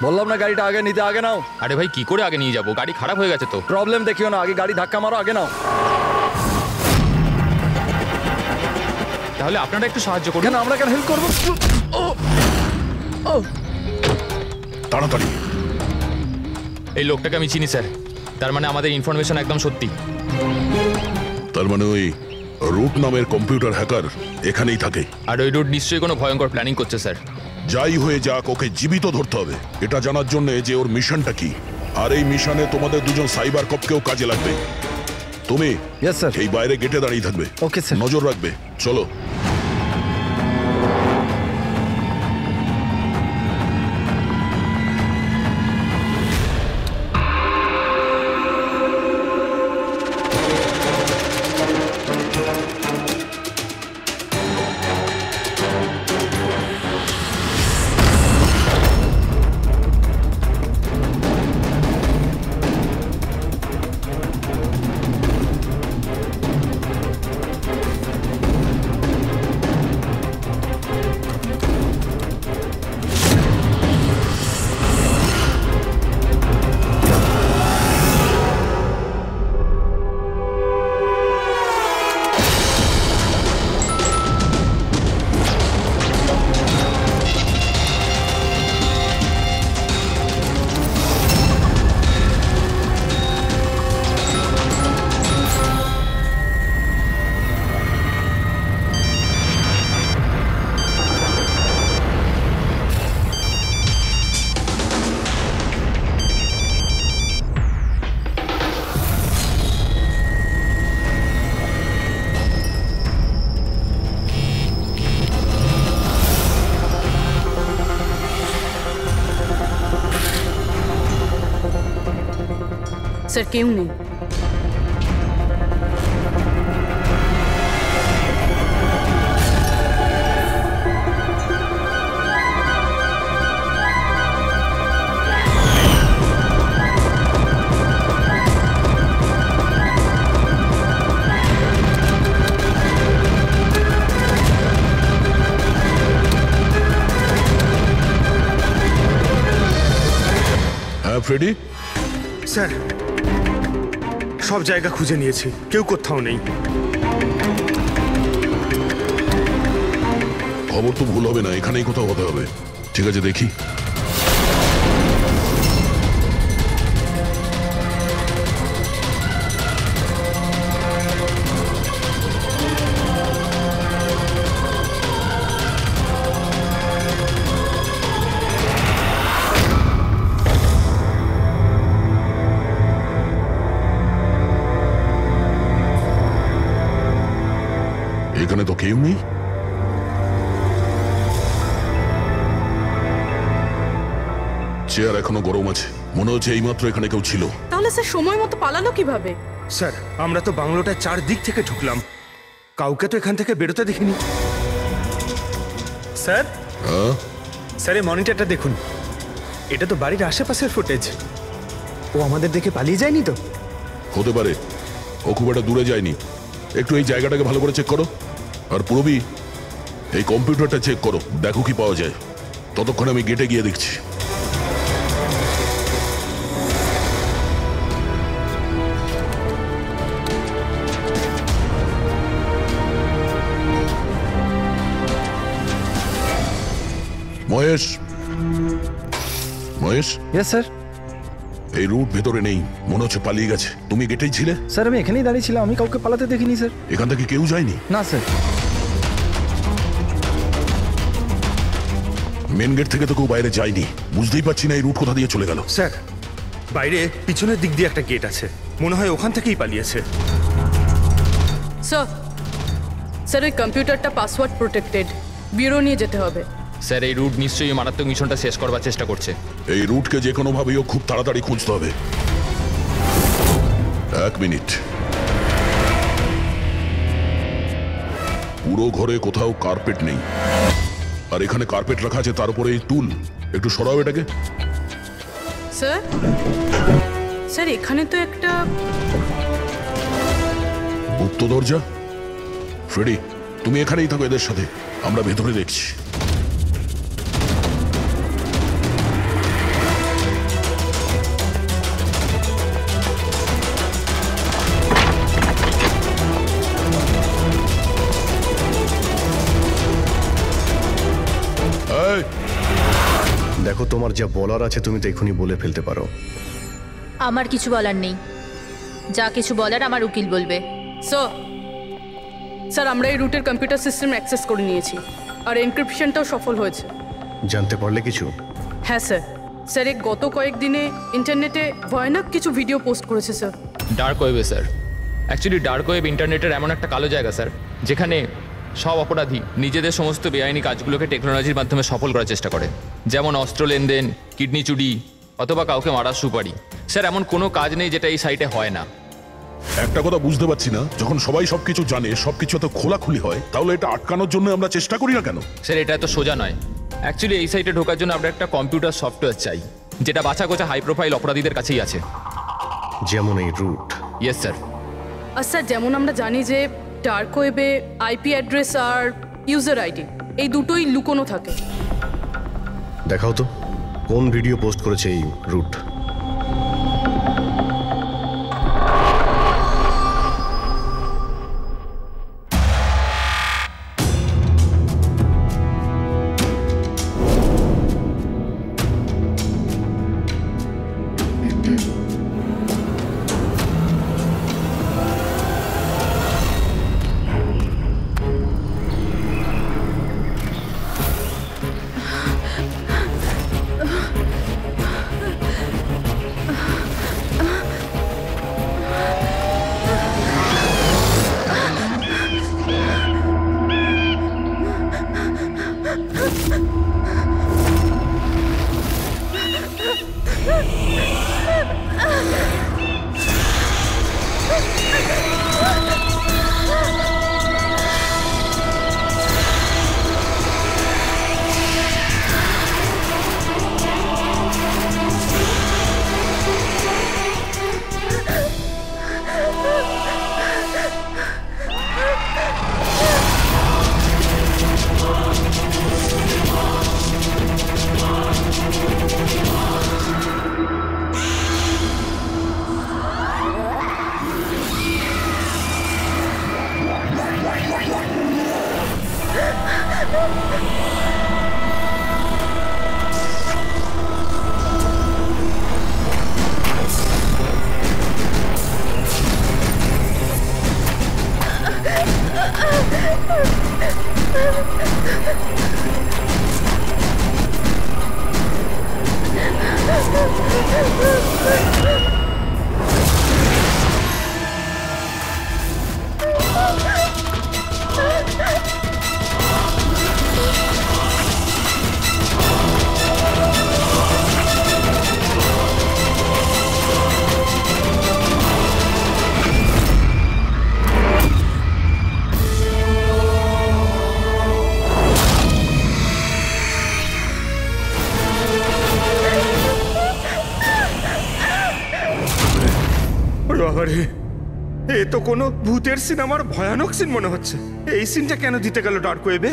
বললাম না গাড়িটা আগে নিতে, আগে নাও। আরে ভাই কি করে আগে নিয়ে যাবো, গাড়ি খারাপ হয়ে গেছে তো। প্রবলেম দেখিও না, আগে গাড়ি ধাক্কা মারো, আগে নাও। তাহলে আপনারা একটু সাহায্য করুন। কেন আমরা কেন হেল্প করবো? তাড়াতাড়ি। এই লোকটাকে আমি চিনি স্যার, তার মানে আমাদের ইনফরমেশন একদম সত্যি। তার মানে ওই রুট নামের কম্পিউটার হ্যাকার এখানেই থাকে। আর ওই রুট নিশ্চয়ই কোনো ভয়ঙ্কর প্ল্যানিং করছে স্যার। যাই হয়ে যাক ওকে জীবিত ধরতে হবে, এটা জানার জন্য যে ওর মিশনটা কি। আর এই মিশনে তোমাদের দুজন সাইবার কপকেও কাজে লাগবে। তুমি ইয়েস স্যার। এই বাইরে গেটে দাঁড়িয়ে থাকবে। Okay sir. নজর রাখবে। চলো। স্যার কেউ নেই। হ্যাঁ ফ্রেডি। স্যার সব জায়গা খুঁজে নিয়েছি, কেউ কোথাও নেই। খবর তো ভুল হবে না, এখানেই কোথাও হতে হবে। ঠিক আছে দেখি। এখানে তো কেউ নেই। চেয়ার এখনো গরম আছে, মনে হচ্ছে এইমাত্র এখানে কেউ ছিল। তাহলে স্যার সময় মতো পালালো কিভাবে? স্যার আমরা তো বাংলোটার চারদিক থেকে ঢুকলাম, কাউকে তো এখান থেকে বেরোতে দেখিনি। স্যার হ্যাঁ স্যার এই মনিটরটা দেখুন, এটা তো বাড়ির আশেপাশের ফুটেজ। ও আমাদের দেখে পালিয়ে যায়নি তো? হতে পারে, ও খুব একটা দূরে যায়নি। একটু এই জায়গাটাকে ভালো করে চেক করো। আর পুরবি এই কম্পিউটারটা চেক করো, দেখো কি পাওয়া যায়। ততক্ষণ আমি গেটে গিয়ে দেখছি। মহেশ, মহেশ। Yes sir. এই রুট ভেতরে নেই, মনে হচ্ছে পালিয়ে গেছে। তুমি গেটেই ছিলে? স্যার আমি এখানেই দাঁড়িয়ে ছিলাম, আমি কাউকে পালাতে দেখিনি স্যার। এখান থেকে কেউ যায়নি? না স্যার। মেন গেট থেকে তো কেউ বাইরে যায়নি, বুঝতেই পারছি না এই রুট কোথা দিয়ে চলে গেল। স্যার বাইরে পিছনের দিক দিয়ে একটা গেট আছে, মনে হয় ওখান থেকেই পালিয়েছে। স্যার স্যার ওই কম্পিউটারটা পাসওয়ার্ড প্রোটেক্টেড, ব্যুরো নিয়ে যেতে হবে। স্যার এই রুট নিশ্চয়ই মারাত্মক মিশনটা শেষ করবার চেষ্টা করছে। এই রুটকে যে কোনো ভাবেও খুব তাড়াতাড়ি খুঁজতে হবে। 1 মিনিট। পুরো ঘরে কোথাও কার্পেট নেই, আর এখানে কার্পেট রাখা আছে, তার উপরে এই টুল। একটু সরাও এটাকে। স্যার স্যার এখানে তো একটা গুপ্ত দরজা। ফ্রেডি তুমি এখানেই থাকো এদের সাথে, আমরা ভেতরে দেখছি। তোমার যা বলার আছে তুমি তো এখনই বলে ফেলতে পারো। আমার কিছু বলার নেই, যা কিছু বলার আমার উকিল বলবে। স্যার আমরা এই রুটের কম্পিউটার সিস্টেম অ্যাক্সেস করে নিয়েছি, আর এনক্রিপশনটাও সফল হয়েছে। জানতে পারলে কিছু? হ্যাঁ স্যার। স্যার এই গত কয়েকদিনে ইন্টারনেটে ভয়ানক কিছু ভিডিও পোস্ট করেছে স্যার। ডার্ক ওয়েবে স্যার। অ্যাকচুয়ালি ডার্ক ওয়েব ইন্টারনেটের এমন একটা কালো জায়গা স্যার, যেখানে সব অপরাধী নিজেদের সমস্ত বেআইনি কাজগুলোকে টেকনোলজির মাধ্যমে সফল করার চেষ্টা করে, যেমন অস্ত্র লেনদেন, কিডনি চুরি অথবা কাউকে মারার সুপারি। স্যার এমন কোনো কাজ নেই যেটা এই সাইটে হয় না। একটা কথা বুঝতে পারছি না, যখন সবাই সবকিছু জানে, সবকিছু এত খোলাখুলি হয়, তাহলে এটা আটকানোর জন্য আমরা চেষ্টা করি না কেন? স্যার এটা এত সোজা নয়। অ্যাকচুয়ালি এই সাইটে ঢোকার জন্য আমরা একটা কম্পিউটার সফটওয়্যার চাই, যেটা বাছা গোছা হাই প্রোফাইল অপরাধীদের কাছেই আছে। যেমন এই রুট? Yes sir. আর স্যার যেমন আমরা জানি যে ডার্ক ওয়েবে আইপি অ্যাড্রেস আর ইউজার আইডি এই দুটোই লুকোনো থাকে। দেখাও তো কোন ভিডিও পোস্ট করেছে এই রুট। বাবারে, এ তো কোনো ভূতের সিনেমার ভয়ানক সিন মনে হচ্ছে। এই সিনটা কেন দিতে গেল ডার্ক ওয়েবে?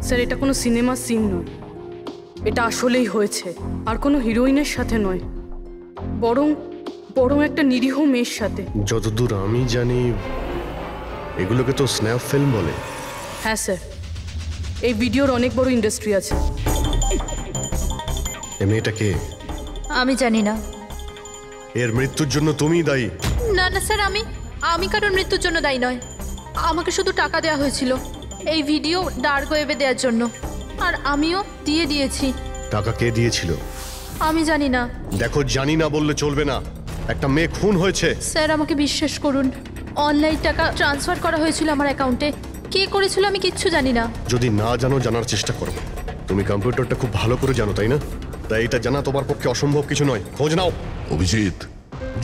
স্যার এটা কোনো সিনেমার সিন নয়, এটা আসলেই হয়েছে। আর কোনো হিরোইনের সাথে নয়, বরং বরং একটা নিরীহ মেয়ের সাথে। যতদূর আমি জানি এগুলোকে তো স্ন্যাপ ফিল্ম বলে। হ্যাঁ স্যার, এই ভিডিওর অনেক বড় ইন্ডাস্ট্রি আছে। এ মেয়েটা কে? আমি জানি না। এর মৃত্যুর জন্য তুমিই দায়ী। না না স্যার, আমি কারোর মৃত্যুর জন্য দায়ী নয়। আমাকে শুধু টাকা দেওয়া হয়েছিল এই ভিডিও ডার্ক ওয়েবে দেওয়ার জন্য, আর আমিও দিয়েছি। টাকা কে দিয়েছিল? আমি জানি না। দেখো, জানি না বললে চলবে না। একটা মেয়ে খুন হয়েছে। স্যার আমাকে বিশ্বাস করুন, অনলাইন টাকা ট্রান্সফার করা হয়েছিল আমার অ্যাকাউন্টে। কে করেছিল আমি কিচ্ছু জানি না। যদি না জানো, জানার চেষ্টা করো। তুমি কম্পিউটারটা খুব ভালো করে জানো, তাই না? তাই এটা জানা তোমার পক্ষে অসম্ভব কিছু নয়। খোঁজ নাও। অভিজিৎ,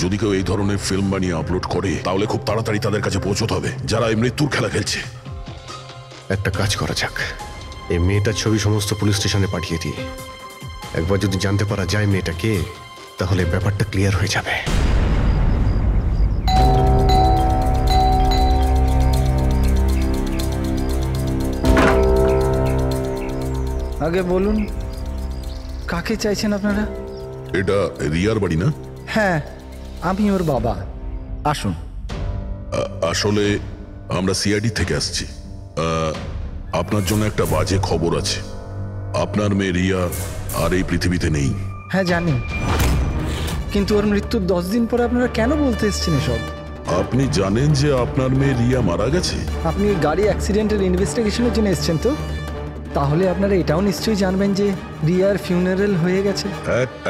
যদি কেউ এই ধরনের ফিল্ম বানিয়ে আপলোড করে, তাহলে খুব তাড়াতাড়ি তাদের কাছে পৌঁছতে হবে, যারা এই মৃত্যুর খেলা খেলছে। একটা কাজ করা যাক, এই মেয়েটার ছবি সমস্ত পুলিশ স্টেশনে পাঠিয়ে দিই। একবার যদি জানতে পারা যায় মেয়েটা কে, তাহলে ব্যাপারটা ক্লিয়ার হয়ে যাবে। আগে বলুন, কাকে চাইছেন আপনারা? এটা রিয়ার বাড়ি না? হ্যাঁ, আমি ওর বাবা। আসুন। আসলে আমরা সিআইডি থেকে আসছি। আপনার জন্য একটা বাজে খবর আছে। আপনার মেয়ে রিয়া আর এই পৃথিবীতে নেই। হ্যাঁ জানি, কিন্তু ওর মৃত্যুর 10 দিন পরে আপনারা কেন বলতে এসছেন এসব? আপনি জানেন যে আপনার মেয়ে রিয়া মারা গেছে? আপনি গাড়ি অ্যাক্সিডেন্টের ইনভেস্টিগেশনের জন্য এসছেন তো? তাহলে আপনারা এটাও নিশ্চয়ই জানবেন যে রিয়ার ফিউনারেল হয়ে গেছে।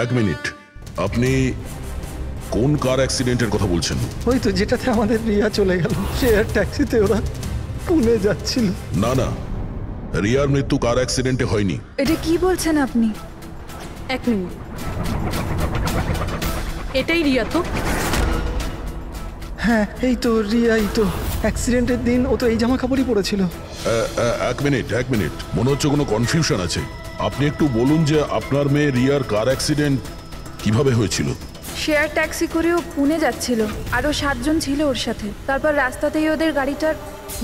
এক মিনিট, আপনি কোন কার অ্যাক্সিডেন্টের কথা বলছেন? ওই তো যেটাতে আমাদের রিয়া চলে গেল, শেয়ার ট্যাক্সিতে ওরা পুনে যাচ্ছিল। না না, রিয়ার মৃত্যু কার অ্যাক্সিডেন্টে হয়নি। এটা কি বলছেন আপনি? এক মিনিট, এটাই রিয়া তো? হ্যাঁ এই তো রিয়াই তো। অ্যাক্সিডেন্টের দিন ও তো এই জামা কাপড়ই পরেছিল। এক মিনিট, মনে হচ্ছে কোনো কনফিউশন আছে। আপনি একটু বলুন যে আপনার মেয়ে রিয়ার কার অ্যাক্সিডেন্ট কিভাবে হয়েছিল? শেয়ার ট্যাক্সি করেও পুনে যাচ্ছিল, আরও 7 জন ছিল ওর সাথে। তারপর রাস্তাতেই ওদের গাড়িটার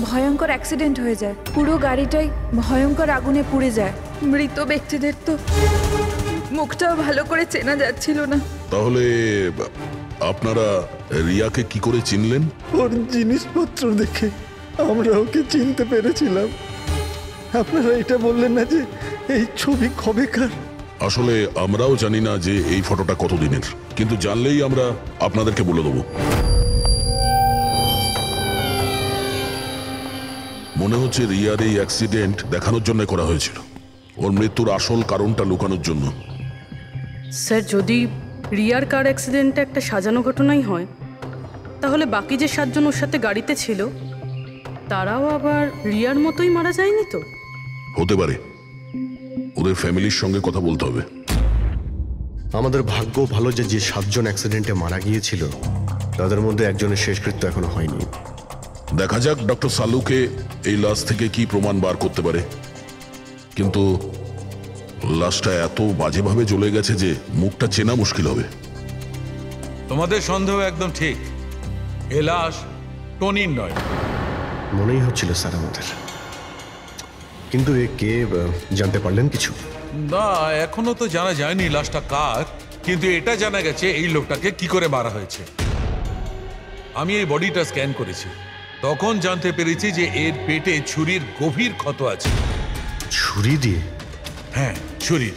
ভয়ঙ্কর অ্যাক্সিডেন্ট হয়ে যায়। পুরো গাড়িটাই ভয়ঙ্কর আগুনে পুড়ে যায়। মৃত ব্যক্তিদের তো মুখটাও ভালো করে চেনা যাচ্ছিল না। তাহলে আপনারা রিয়াকে কি করে চিনলেন? ওর জিনিসপত্র দেখে আমরা ওকে চিনতে পেরেছিলাম। আপনারা এটা বললেন না যে এই ছবি কবেকার? আসলে আমরাও জানি না যে এই ফটোটা কতদিনের, কিন্তু জানলেই আমরা আপনাদেরকে বলে দেবো। মনে হচ্ছে রিয়ার এই অ্যাক্সিডেন্ট দেখানোর জন্য করা হয়েছিল, ওর মৃত্যুর আসল কারণটা লুকানোর জন্য। স্যার, যদি রিয়ার কার অ্যাক্সিডেন্টটা একটা সাজানো ঘটনাই হয়, তাহলে বাকি যে 7 জন ওর সাথে গাড়িতে ছিল তারাও আবার রিয়ার মতোই মারা যায়নি তো? হতে পারে, ওদের ফ্যামিলির সঙ্গে কথা বলতে হবে। আমাদের ভাগ্য ভালো যে 7 জন অ্যাক্সিডেন্টে মারা গিয়েছিল তাদের মধ্যে একজনের শেষকৃত্য এখনো হয়নি। দেখা যাক ডক্টর সালুকে এই লাশ থেকে কি প্রমাণ বার করতে পারে, কিন্তু লাশটা এত বাজেভাবে জ্বলে গেছে যে মুখটা চেনা মুশকিল হবে। তোমাদের সন্দেহ একদম ঠিক, এ লাশ টনির নয়। মনেই হচ্ছিল স্যার আমাদের, কিন্তু এ কে জানতে পারলেন কিছু? না, এখনো তো জানা যায়নি লাশটা কার, কিন্তু এটা জানা গেছে এই লোকটাকে কি করে মারা হয়েছে। আমি এই বডিটা স্ক্যান করেছি, তখন জানতে পেরেছি যে এর পেটে ছুরির গভীর ক্ষত আছে। ছুরি দিয়ে? হ্যাঁ, ছুরির।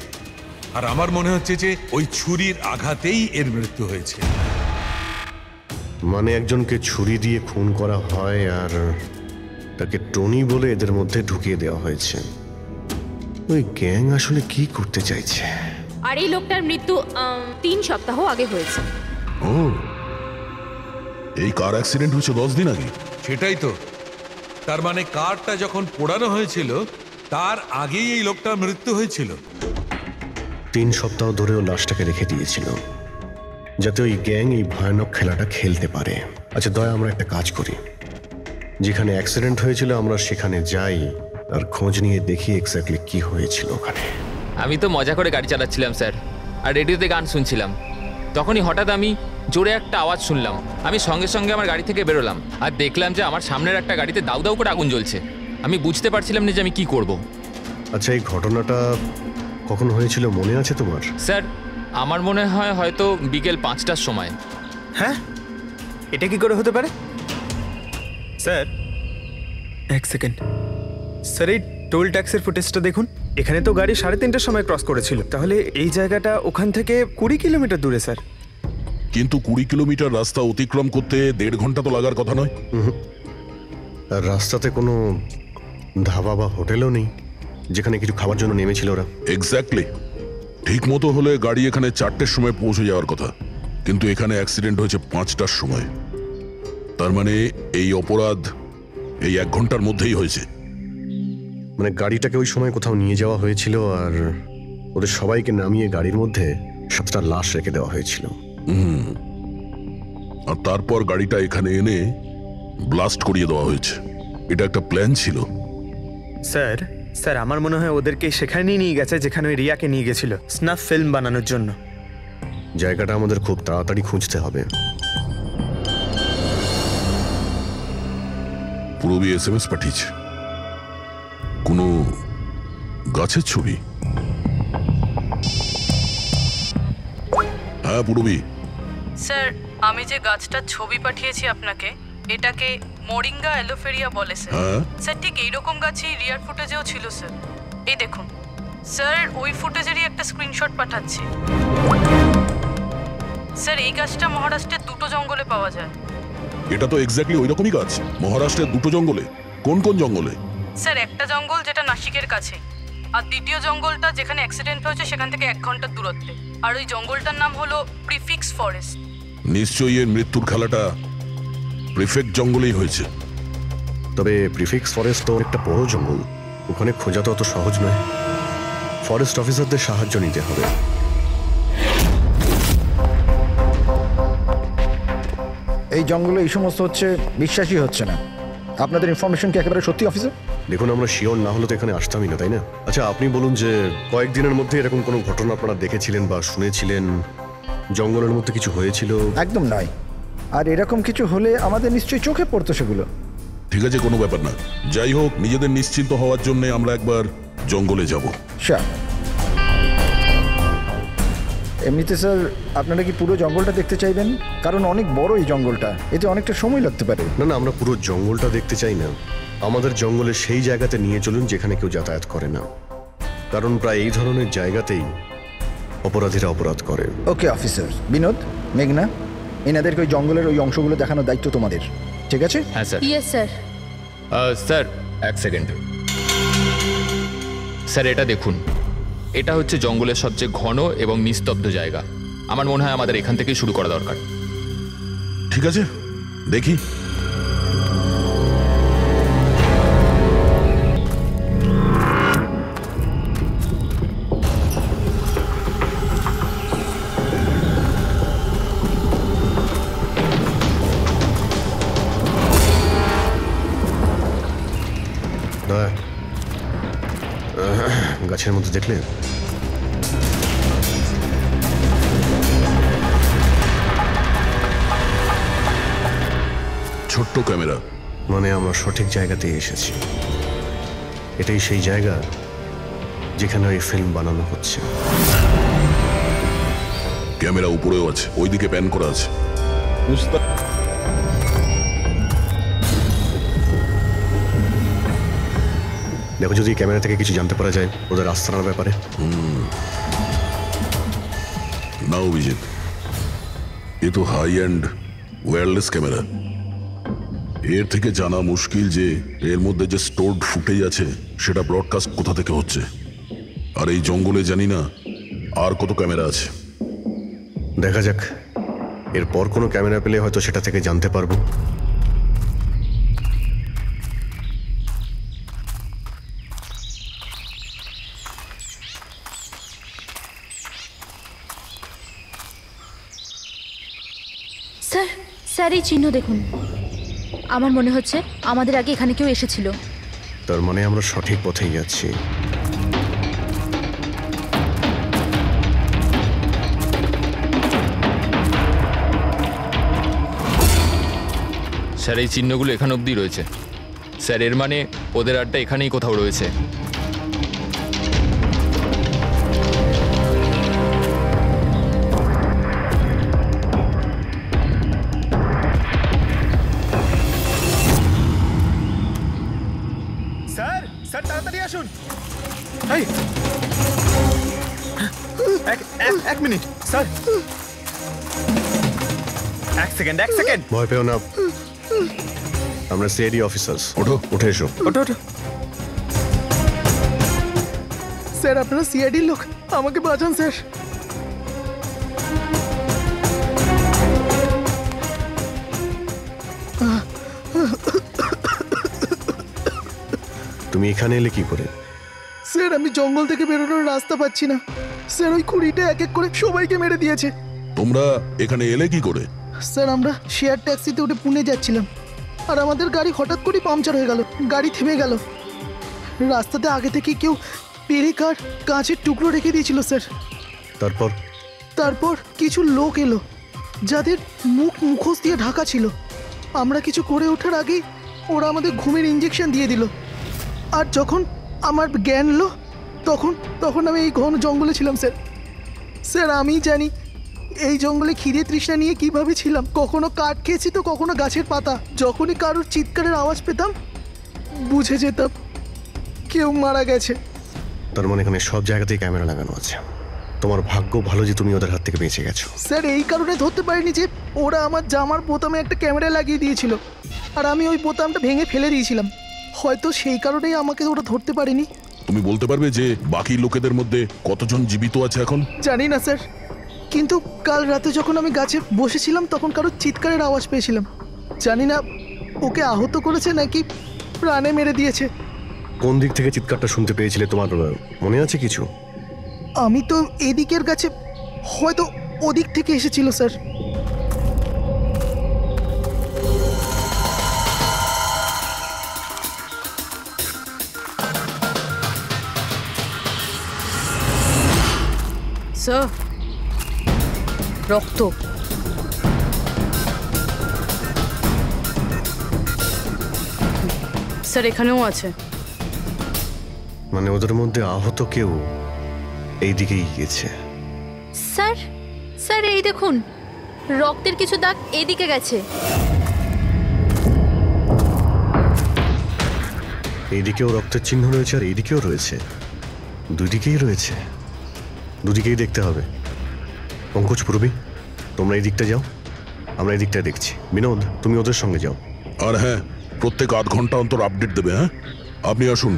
আর আমার মনে হচ্ছে যে ওই ছুরির আঘাতেই এর মৃত্যু হয়েছে। মানে একজনকে ছুরি দিয়ে খুন করা হয় আর তাকে টনি বলে এদের মধ্যে ঢুকিয়ে দেওয়া হয়েছে। ওই গ্যাং আসলে কি করতে চাইছে? আর এই লোকটার মৃত্যু 3 সপ্তাহ আগে হয়েছে। ও, এই কার অ্যাক্সিডেন্ট হয়েছে 10 দিন আগে? সেটাই তো, তার মানে কারটা যখন পোড়ানো হয়েছিল তার আগেই এই লোকটার মৃত্যু হয়েছিল। 3 সপ্তাহ ধরেও লাশটাকে রেখে দিয়েছিল যাতে ওই গ্যাং এই ভয়ানক খেলাটা খেলতে পারে। আচ্ছা দয়া, আমরা একটা কাজ করি, যেখানে অ্যাক্সিডেন্ট হয়েছিল আমরা সেখানে যাই আর খোঁজ নিয়ে দেখি এক্স্যাক্টলি কি হয়েছিল ওখানে। আমি তো মজা করে গাড়ি চালাচ্ছিলাম স্যার, আর রেডিওতে গান শুনছিলাম। তখনই হঠাৎ আমি জোরে একটা আওয়াজ শুনলাম। আমি সঙ্গে সঙ্গে আমার গাড়ি থেকে বেরোলাম আর দেখলাম যে আমার সামনের একটা গাড়িতে দাউ দাউ করে আগুন জ্বলছে। আমি বুঝতে পারছিলাম না যে আমি কি করব। আচ্ছা, এই ঘটনাটা কখন হয়েছিল মনে আছে তোমার? স্যার, আমার মনে হয় হয়তো বিকেল 5টার সময়। হ্যাঁ, এটা কি করে হতে পারে? Sir, 1 second. স্যার, এই টোল ট্যাক্সের ফুটেজটা দেখুন। এখানে তো গাড়ি 3:30টার সময় ক্রস করেছিল, তাহলে এই জায়গাটা ওখান থেকে 20 কিলোমিটার দূরে স্যার। কিন্তু 20 কিলোমিটার রাস্তা অতিক্রম করতে 1.5 ঘন্টা তো লাগার কথা নয়। আর রাস্তাতে কোনো ধাবা বা হোটেলও নেই যেখানে কিছু খাবার জন্য নেমেছিল ওরা। এক্স্যাক্টলি, ঠিক মতো হলে গাড়ি এখানে 4টের সময় পৌঁছে যাওয়ার কথা, কিন্তু এখানে অ্যাক্সিডেন্ট হয়েছে 5টার সময়। তার মানে এই অপরাধ এই 1 ঘন্টার মধ্যেই হয়েছে। মানে গাড়িটাকে ওই সময় কোথাও নিয়ে যাওয়া হয়েছিল আর ওদের সবাইকে নামিয়ে গাড়ির মধ্যে 7টা লাশ রেখে দেওয়া হয়েছিল। আর তারপর গাড়িটা এখানে এনে ব্লাস্ট করিয়ে দেওয়া হয়েছে। এটা একটা প্ল্যান ছিল। স্যার, স্যার আমার মনে হয় ওদেরকে সেখানেই নিয়ে গেছে যেখানে ওই রিয়াকে নিয়ে গেছিল স্নাফ ফিল্ম বানানোর জন্য। জায়গাটা আমাদের খুব তাড়াতাড়ি খুঁজতে হবে। পূরবী SMS পাঠিয়েছে, কোনো গাছের ছবি। হ্যাঁ পূরবী। স্যার, আমি যে গাছটার ছবি পাঠিয়েছি আপনাকে, এটাকে মোরিঙ্গা অ্যালোফেরিয়া বলে স্যার। স্যার, ঠিক এইরকম গাছই রিয়ার ফুটেজেও ছিল স্যার। এই দেখুন। স্যার ওই ফুটেজেরই একটা স্ক্রিনশট পাঠাচ্ছি। স্যার এই গাছটা মহারাষ্ট্রের দুটো জঙ্গলে পাওয়া যায়। এটা তো এক্স্যাক্টলি ওই রকমই গাছ, মহারাষ্ট্রের দুটো জঙ্গলে। কোন কোন জঙ্গলে? স্যার একটা জঙ্গল যেটা নাসিকের কাছে, আর দ্বিতীয় জঙ্গলটা যেখানে অ্যাক্সিডেন্ট হয়েছে সেখান থেকে 1 ঘন্টার দূরত্বে। আর ওই জঙ্গলটার নাম হলো প্রিফিক্স ফরেস্ট। নিশ্চয়ই এর মৃত্যুর খেলাটা প্রিফেক্ট জঙ্গলেই হয়েছে। তবে প্রিফিক্স ফরেস্ট তো একটা বড় জঙ্গল, ওখানে খোঁজা তো অত সহজ নয়। ফরেস্ট অফিসারদের সাহায্য নিতে হবে। এই জঙ্গলে এই সমস্ত হচ্ছে, বিশ্বাসই হচ্ছে না। আপনাদের ইনফরমেশন কি একেবারে সত্যি অফিসার? দেখুন, আমরা শিওর না হলে তো এখানে আসতামই না, তাই না? আচ্ছা, আপনি বলুন যে কয়েকদিনের মধ্যে এরকম কোনো ঘটনা আপনারা দেখেছিলেন বা শুনেছিলেন? জঙ্গলের মধ্যে কিছু হয়েছিল? একদম নয়। আর এরকম কিছু হলে আমাদের নিশ্চয়ই চোখে পড়তো সেগুলো। ঠিক আছে, কোনো ব্যাপার না। যাই হোক, নিজেদের নিশ্চিন্ত হওয়ার জন্য আমরা একবার জঙ্গলে যাব। স্যার, এমনিতে স্যার আপনারা কি পুরো জঙ্গলটা দেখতে চাইবেন? কারণ অনেক বড় এই জঙ্গলটা, এতে অনেকটা সময় লাগতে পারে। না না, আমরা পুরো জঙ্গলটা দেখতে চাই না। আমাদের জঙ্গলে সেই জায়গাতে নিয়ে চলুন যেখানে কেউ যাতায়াত করে না, কারণ প্রায় এই ধরনের জায়গাতেই অপরাধীরা অপরাধ করে। Okay officer. বিনোদ, মেঘনা, এনাদেরকে ওই জঙ্গলের ওই অংশগুলো দেখানোর দায়িত্ব তোমাদের, ঠিক আছে? হ্যাঁ sir. Yes sir. Sir 1 second. Sir এটা দেখুন, এটা হচ্ছে জঙ্গলের সবচেয়ে ঘন এবং নিস্তব্ধ জায়গা। আমার মনে হয় আমাদের এখান থেকেই শুরু করা দরকার। ঠিক আছে, দেখি। গাছের মধ্যে দেখলে? ছোট্ট ক্যামেরা। মানে আমরা সঠিক জায়গাতেই এসেছি। এটাই সেই জায়গা যেখানে ওই ফিল্ম বানানো হচ্ছে। ক্যামেরা উপরেও আছে, ওইদিকে প্যান করা আছে। দেখো, যদি ক্যামেরা থেকে কিছু জানতে পারা যায় ওদের আস্তানার ব্যাপারে। না অভিজিৎ, এ তো হাই অ্যান্ড ওয়্যারলেস ক্যামেরা। এর থেকে জানা মুশকিল যে এর মধ্যে যে স্টোরড ফুটেজ আছে সেটা ব্রডকাস্ট কোথা থেকে হচ্ছে। আর এই জঙ্গলে জানি না আর কত ক্যামেরা আছে। দেখা যাক, এরপর কোনো ক্যামেরা পেলে হয়তো সেটা থেকে জানতে পারবো। স্যার, স্যার এই চিহ্ন দেখুন। আমার মনে হচ্ছে আমাদের আগে এখানে কেউ এসেছিল। তার মানে আমরা সঠিক পথেই যাচ্ছি। স্যার এই চিহ্নগুলো এখানে অবধি রয়েছে। স্যার এর মানে ওদের আড্ডা এখানেই কোথাও রয়েছে। স্যার, স্যার তাড়াতাড়ি আসুন। এক মিনিট স্যার, 1 সেকেন্ড। ভয় পেও না, আমরা সিআইডি অফিসার্স। ওঠো। উঠে এসো। ওঠো। স্যার আপনারা সিআইডির লোক, আমাকে বাঁচান স্যার। তুমি এখানে এলে কি করে? স্যার আমি জঙ্গল থেকে বেরোনোর রাস্তা পাচ্ছি না। স্যার ওই কুড়িটা এক এক করে সবাইকে মেরে দিয়েছে। তোমরা এখানে এলে কি করে? স্যার আমরা শেয়ার ট্যাক্সিতে উঠে পুনে যাচ্ছিলাম, আর আমাদের গাড়ি হঠাৎ করে পাংচার হয়ে গেল। গাড়ি থেমে গেল। রাস্তাতে আগে থেকে কেউ পেরেক আর কাঁচের টুকরো রেখে দিয়েছিল স্যার। তারপর কিছু লোক এলো যাদের মুখোশ দিয়ে ঢাকা ছিল। আমরা কিছু করে ওঠার আগেই ওরা আমাদের ঘুমের ইঞ্জেকশন দিয়ে দিল। আর যখন আমার জ্ঞান এলো তখন আমি এই ঘন জঙ্গলে ছিলাম স্যার। স্যার আমি জানি এই জঙ্গলে খিদে তৃষ্ণা নিয়ে কিভাবে ছিলাম। কখনো কাঠ খেয়েছি তো কখনো গাছের পাতা। যখনই কারোর চিৎকারের আওয়াজ পেতাম বুঝে যেতাম কেউ মারা গেছে। তার মানে এখানে সব জায়গাতেই ক্যামেরা লাগানো আছে। তোমার ভাগ্য ভালো যে তুমি ওদের হাত থেকে বেঁচে গেছো। স্যার এই কারণে ধরতে পারিনি যে ওরা আমার জামার বোতামে একটা ক্যামেরা লাগিয়ে দিয়েছিল, আর আমি ওই বোতামটা ভেঙে ফেলে দিয়েছিলাম। হয়তো সেই কারণেই আমাকে ওরা ধরতে পারেনি। তুমি বলতে পারবে যে বাকি লোকেদের মধ্যে কতজন জীবিত আছে এখন? জানি না স্যার, কিন্তু কাল রাতে যখন আমি গাছে বসেছিলাম তখন কারো চিৎকারের আওয়াজ পেয়েছিলাম। জানি না ওকে আহত করেছে নাকি প্রাণে মেরে দিয়েছে। কোন দিক থেকে চিৎকারটা শুনতে পেয়েছিলে তোমার মনে আছে কিছু? আমি তো এদিকের কাছে, হয়তো ওদিক থেকে এসেছিল স্যার। স্যার, রক্ত। স্যার এখানেও আছে। মানে ওদের মধ্যে আহত কেউ এই দিকেই গিয়েছে। স্যার, স্যার এই দেখুন, রক্তের কিছু দাগ এদিকে গেছে। এইদিকেও রক্তের চিহ্ন রয়েছে আর এইদিকেও রয়েছে, দুদিকেই রয়েছে। দুদিকেই দেখতে হবে। পঙ্কজ, পূর্বী, তোমরা এই দিকটা যাও, আমরা এই দিকটা দেখছি। বিনোদ, তুমি ওদের সঙ্গে যাও। আর হ্যাঁ, প্রত্যেক আধ ঘন্টা অন্তর আপডেট দেবে। হ্যাঁ, আপনি আসুন।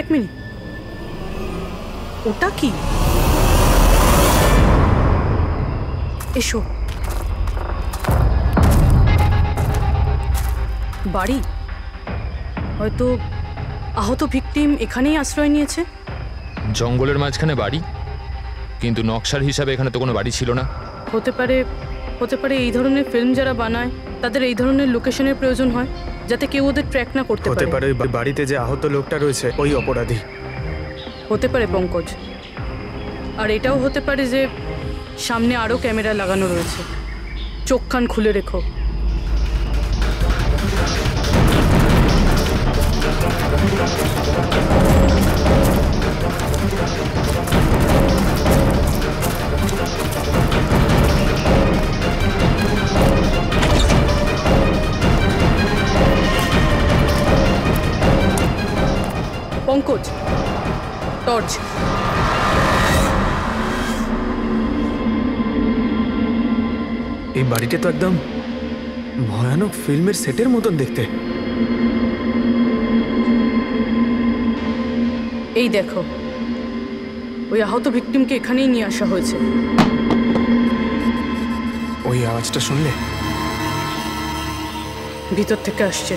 এক মিনিট, ওটা কি? এসো। বাড়ি, হয়তো আহত ভিকটিম এখানেই আশ্রয় নিয়েছে। জঙ্গলের মাঝখানে বাড়ি, কিন্তু নকশার হিসাবে এখানে তো কোনো বাড়ি ছিল না। হতে পারে এই ধরনের ফিল্ম যারা বানায় তাদের এই ধরনের লোকেশনের প্রয়োজন হয়, যাতে কেউ ওদের ট্র্যাক না করতে পারে। হতে পারে ওই বাড়িতে যে আহত লোকটা রয়েছে ওই অপরাধী। হতে পারে পঙ্কজ। আর এটাও হতে পারে যে সামনে আরও ক্যামেরা লাগানো রয়েছে। চোখ কান খুলে রেখো। পঙ্কজ, টর্চ। এই বাড়িটা তো একদম ভয়ানক ফিল্মের সেটের মতন দেখতে। এই দেখো, ওই আহত ভিকটিমকে এখানেই নিয়ে আসা হয়েছে। ওই আওয়াজটা শুনলে? ভিতর থেকে আসছে।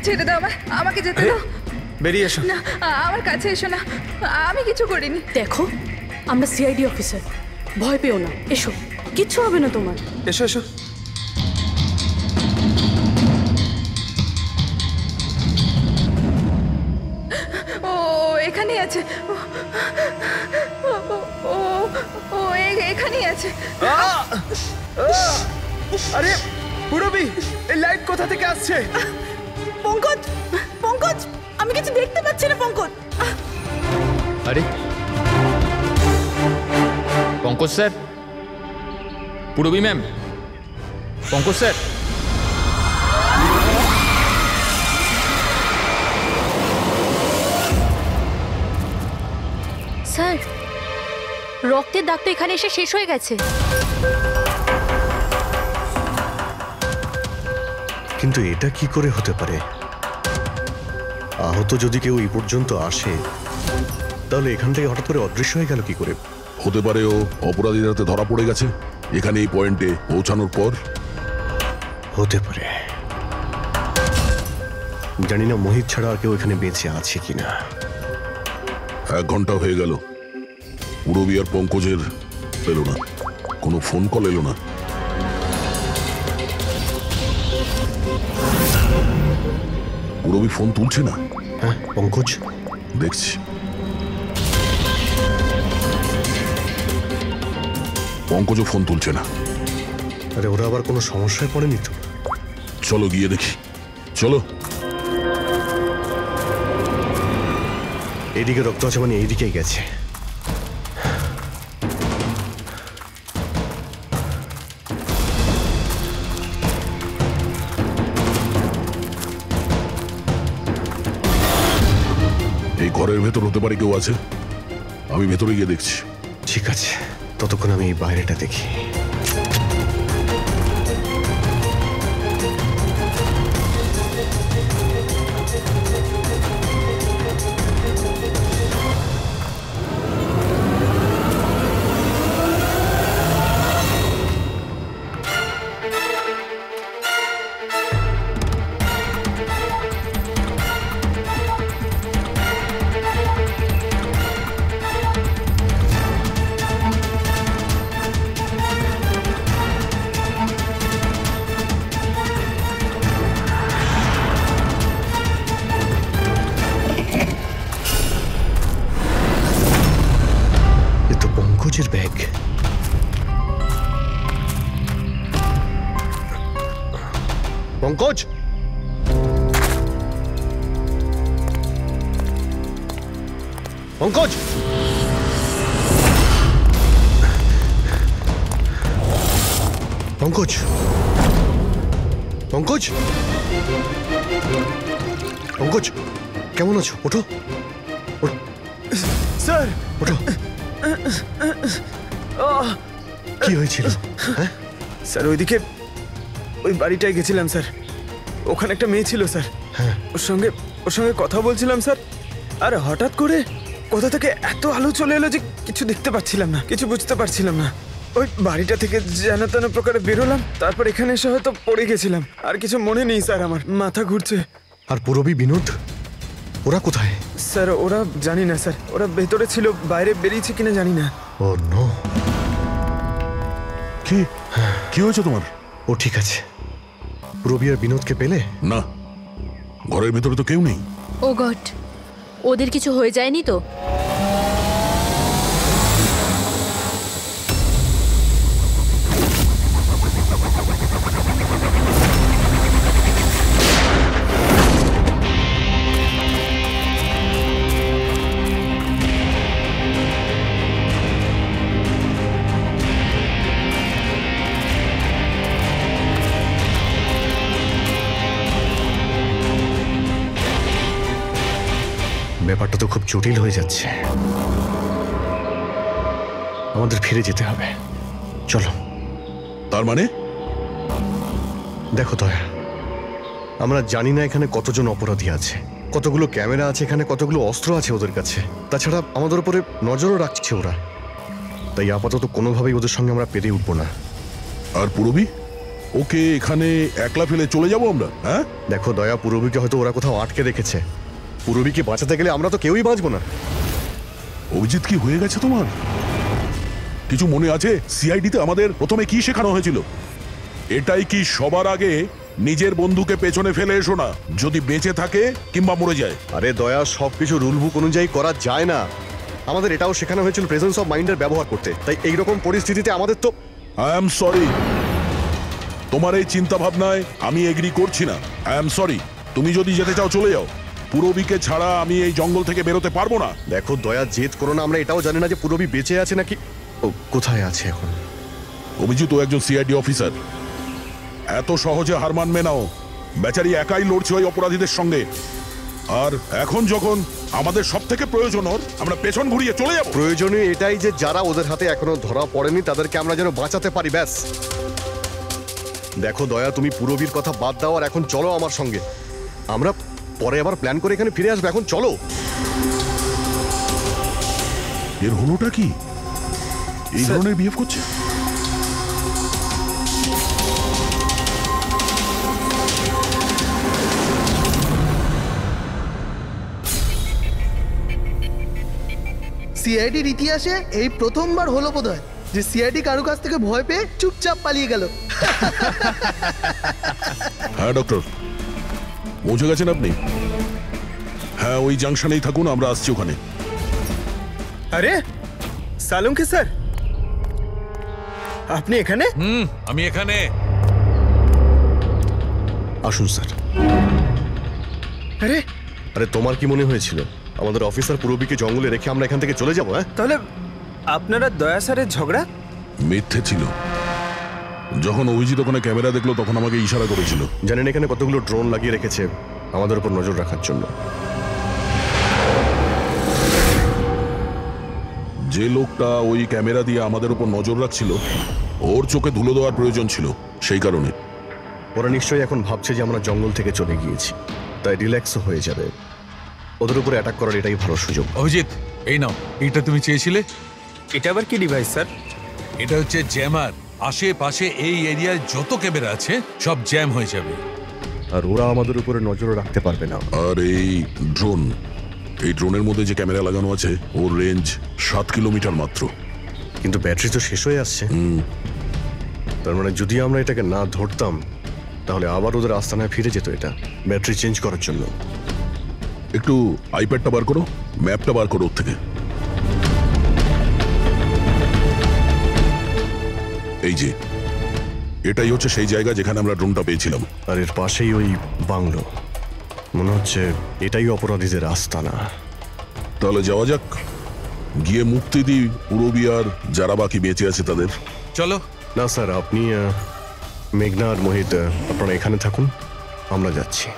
ছেড়ে দাও আমাকে যেতে দাও। বেরিয়ে এসো। না, আমার কাছে এসো না, আমি কিছু করিনি। দেখো, আমরা সিআইডি অফিসার, ভয় পেও না। এসো, কিচ্ছু হবে না তোমার। এসো এসো। ও এখানেই আছে, ও এখানেই আছে। আরে পূরবী, এই লাইট কোথা থেকে আসছে? পঙ্কজ, পঙ্কজ, আমি কিছু দেখতে পাচ্ছি না। পঙ্কজ, আরে Pankaj sir, Purabi ma'am, Pankaj sir. Sir, রক্তের দাগ তো এখানে এসে শেষ হয়ে গেছে। কিন্তু এটা কি করে হতে পারে? আহত যদি কেউ এই পর্যন্ত আসে, তাহলে এখান থেকে হঠাৎ করে অদৃশ্য হয়ে গেল কি করে? হতে পারে ও অপরাধীর হাতে ধরা পড়ে গেছে এখানে এই পয়েন্টে পৌঁছানোর পর। হতে পারে, জানি না মোহিত ছাড়া আর কেউ এখানে বেঁচে আছে কিনা। 1 ঘন্টা হয়ে গেল, পুরবী আর পঙ্কজের এলো না, কোনো ফোন কল এলো না। পুরবী ফোন তুলছে না। হ্যাঁ পঙ্কজ, দেখছি। পঙ্কজও ফোন তুলছে না। আরে ওরা আবার কোনো সমস্যায় পড়েনি তো? চলো গিয়ে দেখি, চলো। এইদিকে রক্ত আছে মানে এইদিকেই গেছে। এই ঘরের ভেতর হতে পারে কেউ আছে, আমি ভেতরে গিয়ে দেখছি। ঠিক আছে, ততক্ষণ আমি এই বাইরেটা দেখি। পঙ্কজের ব্যাগ। পঙ্কজ, পঙ্কজ, পঙ্কজ, পঙ্কজ, পঙ্কজ, কেমন আছো? ওঠো, স্যার ওঠো। কি হয়েছিল? হ্যাঁ স্যার, ওইদিকে ওই বাড়িটায় গেছিলাম স্যার, ওখানে একটা মেয়ে ছিল স্যার। হ্যাঁ, ওর সঙ্গে কথা বলছিলাম স্যার, আর হঠাৎ করে কোথা থেকে এত আলো চলে এলো যে কিছু দেখতে পাচ্ছিলাম না, কিছু বুঝতে পারছিলাম না। ওই বাড়িটা থেকে যেন তেন প্রকারে বেরোলাম, তারপর এখানে এসে হয়তো পড়ে গেছিলাম। আর কিছু মনে নেই স্যার, আমার মাথা ঘুরছে। আর পুরবী, বিনোদ, ওরা কোথায়? স্যার ওরা জানি না স্যার, ওরা ভেতরে ছিল, বাইরে বেরিয়েছে কিনা জানি না। ও নো। কি হয়েছে তোমার? ও ঠিক আছে। পুরবী আর বিনোদকে পেলে? না, ঘরের ভেতরে তো কেউ নেই। ও গড, ওদের কিছু হয়ে যায়নি তো? ব্যাপারটা তো খুব জটিল হয়ে যাচ্ছে। আমাদের ফিরে যেতে হবে, চলো। তার মানে? দেখো দয়া, আমরা জানি না এখানে কতজন অপরাধী আছে, কতগুলো ক্যামেরা আছে এখানে, কতগুলো অস্ত্র আছে ওদের কাছে। তাছাড়া আমাদের উপরে নজরও রাখছে ওরা। তাই আপাতত কোনোভাবেই ওদের সঙ্গে আমরা পেরে উঠবো না। আর পুরবী, ওকে এখানে একলা ফেলে চলে যাবো আমরা? হ্যাঁ দেখো দয়া, পুরবীকে হয়তো ওরা কোথাও আটকে রেখেছে। পুরবীকে বাঁচাতে গেলে আমরা তো কেউই বাঁচবো না। অভিজিৎ, কি হয়ে গেছে তোমার? কিছু মনে আছে সিআইডিতে আমাদের প্রথমে কি শেখানো হয়েছিল? এটাই কি সবার আগে নিজের বন্ধুকে পেছনে ফেলে এসো না, যদি বেঁচে থাকে কিংবা মরে যায়। আরে দয়া, সবকিছু রুল বুক অনুযায়ী করা যায় না। আমাদের এটাও শেখানো হয়েছিল প্রেজেন্স অফ মাইন্ডের ব্যবহার করতে। তাই এইরকম পরিস্থিতিতে আমাদের তো আই এম সরি, তোমার এই চিন্তা ভাবনায় আমি এগ্রি করছি না। আই এম সরি, তুমি যদি যেতে চাও চলে যাও। পুরবীকে ছাড়া আমি এই জঙ্গল থেকে বেরোতে পারবো না। দেখো দয়া, জেদ করো না। আমরা এটাও জানি না যে পুরবী বেঁচে আছে নাকি ও কোথায় আছে এখন। অভিজিৎ ও একজন সিআইডি অফিসার, এত সহজে হার মানবে নাও। বেচারি একাই লড়ছে ওই অপরাধীদের সঙ্গে। আর এখন যখন আমাদের সব থেকে প্রয়োজন ওর, আমরা পেছন ঘুরিয়ে চলে যাব। প্রয়োজনীয় এটাই যে যারা ওদের হাতে এখনো ধরা পড়েনি তাদেরকে আমরা যেন বাঁচাতে পারি, ব্যাস। দেখো দয়া, তুমি পুরবীর কথা বাদ দাও আর এখন চলো আমার সঙ্গে। আমরা পরে আবার প্ল্যান করে এখানে ফিরে আসবো, এখন চলো। এর হলোটা কি? এই ধরনের বিহেভ করছে? সিআইডির ইতিহাসে এই প্রথমবার হলো বোধহয় যে সিআইডি কারো কাছ থেকে ভয় পেয়ে চুপচাপ পালিয়ে গেল। হ্যাঁ ডক্টর, পৌঁছে গেছেন আপনি? হ্যাঁ, ওই জাংশনেই থাকুন, আমরা আসছি ওখানে। আরে সালুঙ্কি স্যার, আপনি এখানে? আমি এখানে। আসুন স্যার। আরে আরে তোমার কি মনে হয়েছিল আমাদের অফিসার পূরবীকে জঙ্গলে রেখে আমরা এখান থেকে চলে যাবো? হ্যাঁ, তাহলে আপনারা দয়া স্যারের ঝগড়া? মিথ্যে ছিল। যখন অভিজিৎ ওখানে ক্যামেরা দেখলো তখন আমাকে ইশারা করেছিল। জানেন এখানে কতগুলো ড্রোন লাগিয়ে রেখেছে আমাদের উপর নজর রাখার জন্য। যে লোকটা ওই ক্যামেরা দিয়ে আমাদের উপর নজর রাখছিল ওর চোখে ধুলো দেওয়ার প্রয়োজন ছিল, সেই কারণে। ওরা নিশ্চয়ই এখন ভাবছে যে আমরা জঙ্গল থেকে চলে গিয়েছি, তাই রিল্যাক্সও হয়ে যাবে। ওদের উপরে অ্যাটাক করার এটাই ভালো সুযোগ। অভিজিৎ, এই নাও, এটা তুমি চেয়েছিলে। এটা আবার কি ডিভাইস স্যার? এটা হচ্ছে জ্যামার। আশেপাশে এই এরিয়ায় যত ক্যামেরা আছে সব জ্যাম হয়ে যাবে। আর ওরা আমাদের উপরে নজর রাখতে পারবে না। আর এই ড্রোন, এই ড্রোনের মধ্যে যে ক্যামেরা লাগানো আছে ওর রেঞ্জ 7 কিলোমিটার মাত্র। কিন্তু ব্যাটারি তো শেষ হয়ে আসছে। তার মানে যদি আমরা এটাকে না ধরতাম তাহলে আবার ওদের আস্তানায় ফিরে যেত এটা ব্যাটারি চেঞ্জ করার জন্য। একটু আইপ্যাডটা বার করো, ম্যাপটা বার করো ওর থেকে। এই যে এটাই হচ্ছে সেই জায়গা যেখানে আমরা ড্রোনটা পেয়েছিলাম। আর এর পাশেই ওই বাংলো, মনে হচ্ছে এটাই অপরাধীদের আস্তানা। তাহলে যাওয়া যাক, গিয়ে মুক্তি দিই পূরবী আর যারা বাকি বেঁচে আছে তাদের। চলো। না স্যার, আপনি মেঘনা আর মোহিত আপনারা এখানে থাকুন, আমরা যাচ্ছি।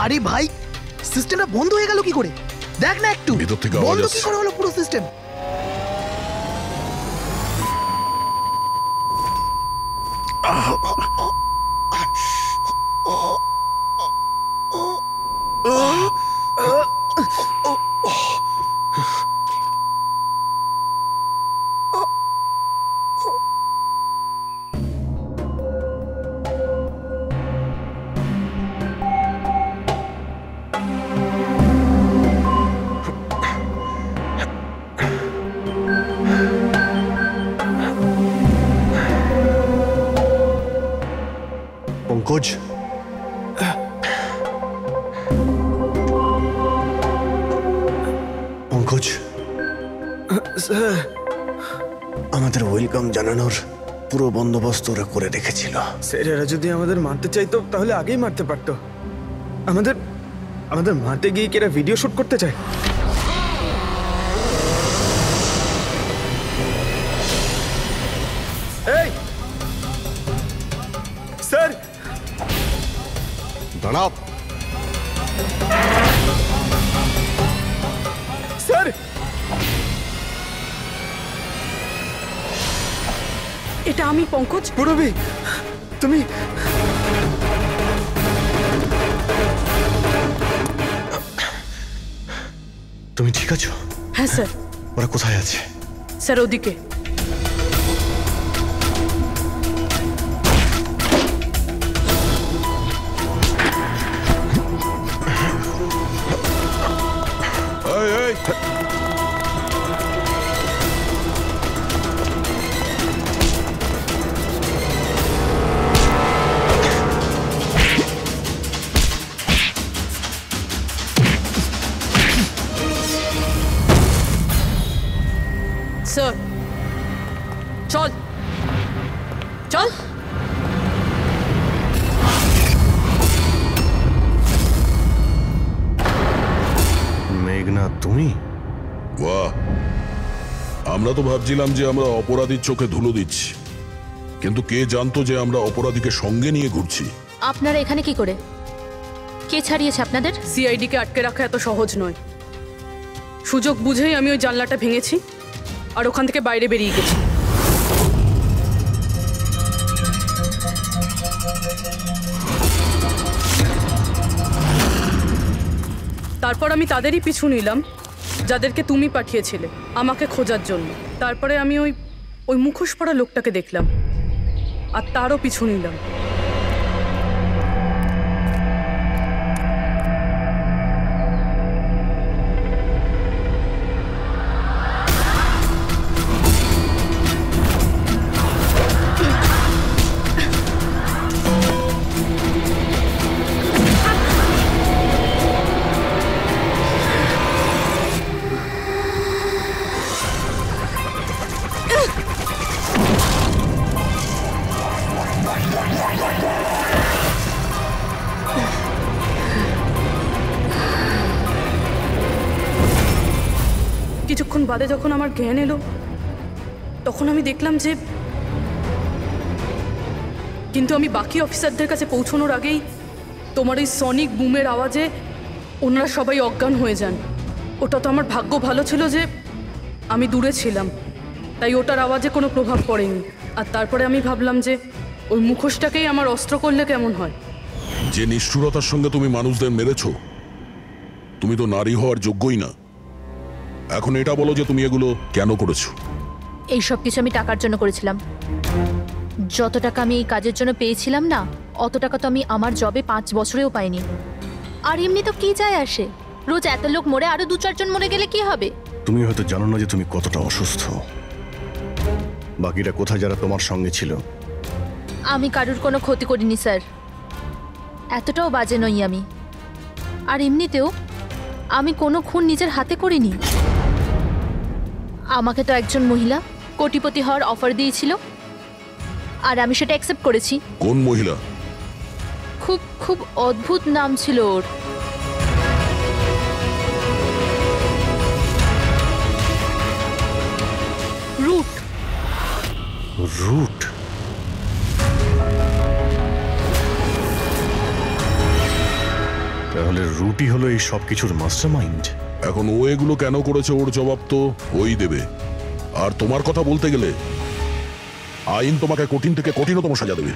আরে ভাই, সিস্টেমটা বন্ধ হয়ে গেল কি করে? দেখ না একটু, ভিতর থেকে আওয়াজ বন্ধ কি আসছে। করে হলো পুরো সিস্টেম? পঙ্কজ, পঙ্কজ, আমাদের ওয়েলকাম জানানোর পুরো বন্দোবস্ত ওরা করে রেখেছিল। স্যার, এরা যদি আমাদের মারতে চাইতো তাহলে আগেই মারতে পারতো। আমাদের আমাদের মারতে গিয়ে কি এরা ভিডিও শুট করতে চায়? এই স্যার, দাঁড়াও। স্যার, এটা আমি পঙ্কজ। পূরবী, তুমি তুমি ঠিক আছো? হ্যাঁ স্যার। ওরা কোথায় আছে? স্যার ওদিকে। স্যার চল চল। মেঘনা, তুমি? বাহ, আমরা তো ভাবছিলাম যে আমরা অপরাধীর চোখে ধুলো দিচ্ছি, কিন্তু কে জানতো যে আমরা অপরাধীকে সঙ্গে নিয়ে ঘুরছি। আপনারা এখানে কি করে? কে ছাড়িয়েছে আপনাদের? সিআইডিকে আটকে রাখা এত সহজ নয়। সুযোগ বুঝেই আমি ওই জানলাটা ভেঙেছি আর ওখান থেকে বাইরে বেরিয়ে গেছি। তারপর আমি তাদেরই পিছু নিলাম যাদেরকে তুমি পাঠিয়েছিলে আমাকে খোঁজার জন্য। তারপরে আমি ওই মুখোশ পরা লোকটাকে দেখলাম আর তারও পিছু নিলাম। কিছুক্ষণ বাদে যখন আমার জ্ঞান এলো তখন আমি দেখলাম যে কিন্তু আমি বাকি অফিসারদের কাছে পৌঁছানোর আগেই তোমার এই সনিক বুমের আওয়াজে ওনারা সবাই অজ্ঞান হয়ে যান। ওটা তো আমার ভাগ্য ভালো ছিল যে আমি দূরে ছিলাম, তাই ওটার আওয়াজে কোনো প্রভাব পড়েনি। আর তারপরে আমি ভাবলাম যে ওই মুখোশটাকেই আমার অস্ত্র করলে কেমন হয়। যে নিষ্ঠুরতার সঙ্গে তুমি মানুষদের মেরেছো, তুমি তো নারী হওয়ার যোগ্যই না। এখন এটা বলো যে তুমি এগুলো কেন করেছো? এই সব কিছু আমি টাকার জন্য করেছিলাম। যত টাকা আমি এই কাজের জন্য পেয়েছিলাম না, অত টাকা তো আমি আমার জবে 5 বছরেও পাইনি। আর এমনি তো কি যায় আসে, রোজ এত লোক মরে আরো 2-4 জন মরে গেলে কি হবে? তুমি হয়তো জানো না যে তুমি কতটা অসুস্থ। বাকিরা কোথায় যারা তোমার সঙ্গে ছিল? আমি কারুর কোনো ক্ষতি করিনি স্যার, এতটাও বাজে নই আমি। আর এমনিতেও আমি কোনো খুন নিজের হাতে করিনি। আমাকে তো একজন মহিলা কোটিপতি হওয়ার অফার দিয়েছিল আর আমি সেটা অ্যাকসেপ্ট করেছি। কোন মহিলা? খুব খুব অদ্ভুত নাম ছিল ওর। রুট। রুট? তাহলে রুটই হলো এই সব কিছুর মাস্টারমাইন্ড। এখন ও এগুলো কেন করেছে ওর জবাব তো ওই দেবে। আর তোমার কথা বলতে গেলে আইন তোমাকে কঠিন থেকে কঠিনতম সাজা দেবে।